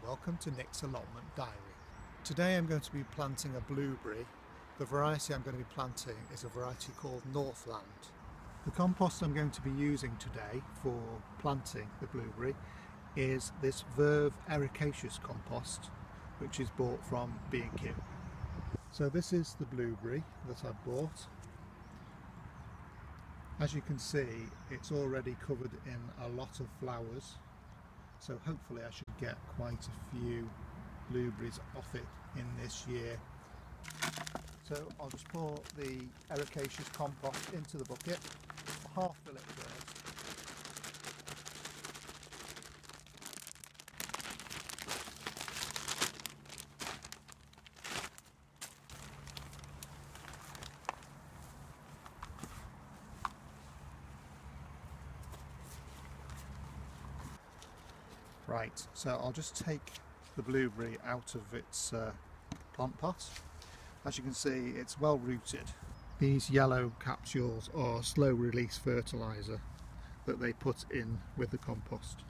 welcome to Nick's Allotment Diary. Today I'm going to be planting a blueberry. The variety I'm going to be planting is a variety called Northland. The compost I'm going to be using today for planting the blueberry is this Verve ericaceous compost, which is bought from B&Q. So this is the blueberry that I've bought. As you can see, it's already covered in a lot of flowers, so hopefully I should get quite a few blueberries off it in this year. So I'll just pour the ericaceous compost into the bucket, half fill it first. Right, so I'll just take the blueberry out of its plant pot. As you can see, it's well rooted. These yellow capsules are slow release fertiliser that they put in with the compost.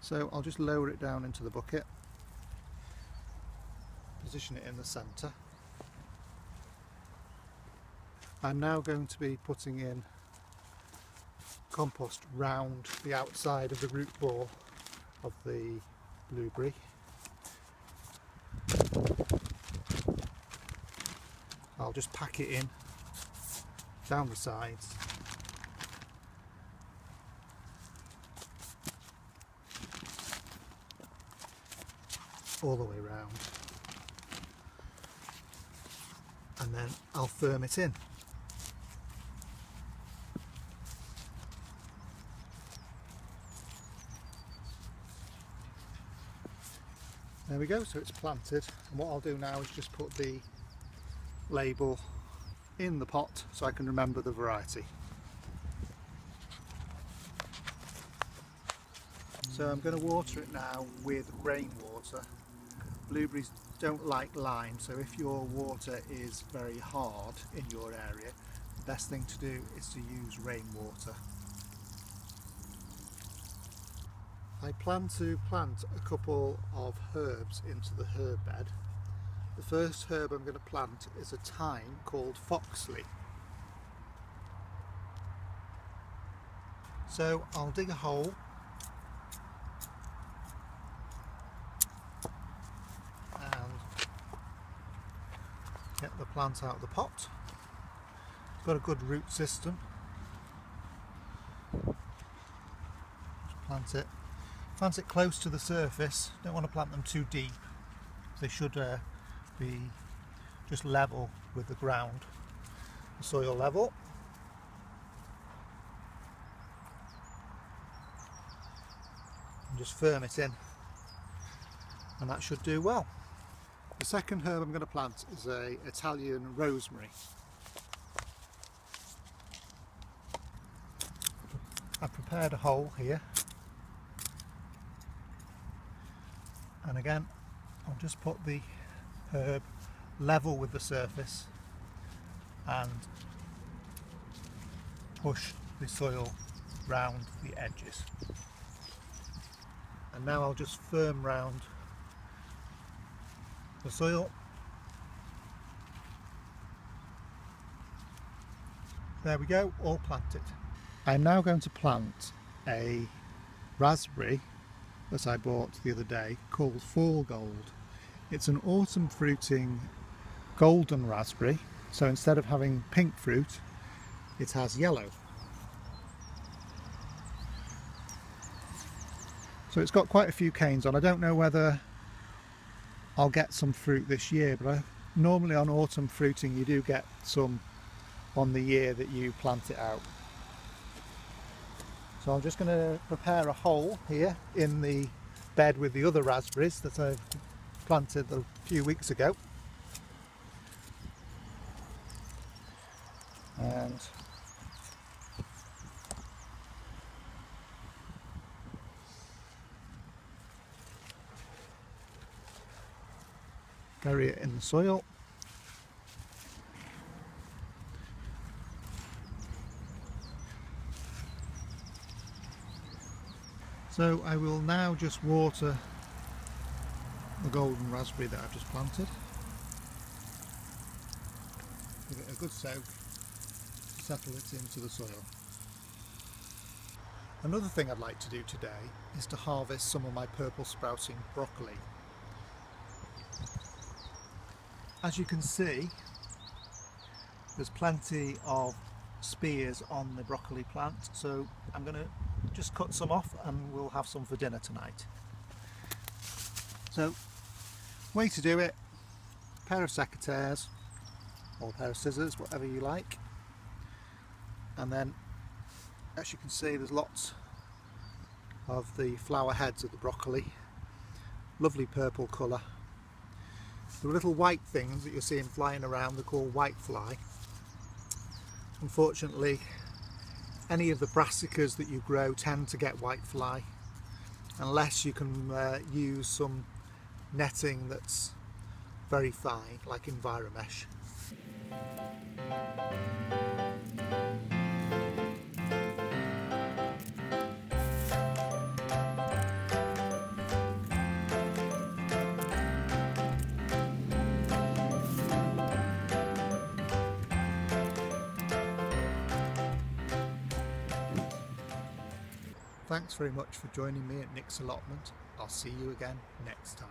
So I'll just lower it down into the bucket, position it in the centre. I'm now going to be putting in compost round the outside of the root ball of the blueberry. I'll just pack it in down the sides, all the way round, and then I'll firm it in. There we go, so it's planted, and what I'll do now is just put the label in the pot so I can remember the variety. So I'm going to water it now with rainwater. Blueberries don't like lime, so if your water is very hard in your area, the best thing to do is to use rainwater. I plan to plant a couple of herbs into the herb bed. The first herb I'm going to plant is a thyme called foxley. So I'll dig a hole and get the plant out of the pot. It's got a good root system. Just plant it close to the surface. Don't want to plant them too deep. They should be just level with the ground, the soil level. And just firm it in, and that should do well. The second herb I'm going to plant is a Italian rosemary. I've prepared a hole here, and again I'll just put the herb level with the surface and push the soil round the edges. And now I'll just firm round the soil. There we go, all planted. I'm now going to plant a raspberry that I bought the other day called Fall Gold. It's an autumn fruiting golden raspberry, so instead of having pink fruit it has yellow. So it's got quite a few canes on. I don't know whether I'll get some fruit this year, but normally on autumn fruiting you do get some on the year that you plant it out. So I'm just going to prepare a hole here in the bed with the other raspberries that I've planted a few weeks ago, and bury it in the soil. So I will now just water the golden raspberry that I've just planted. Give it a good soak, settle it into the soil. Another thing I'd like to do today is to harvest some of my purple sprouting broccoli. As you can see, there's plenty of spears on the broccoli plant, so I'm going to just cut some off and we'll have some for dinner tonight. So, way to do it, pair of secateurs or a pair of scissors, whatever you like, and then as you can see there's lots of the flower heads of the broccoli, lovely purple colour. The little white things that you're seeing flying around, they're called whitefly. Unfortunately, any of the brassicas that you grow tend to get whitefly unless you can use some netting that's very fine, like Enviromesh. Thanks very much for joining me at Nick's Allotment. I'll see you again next time.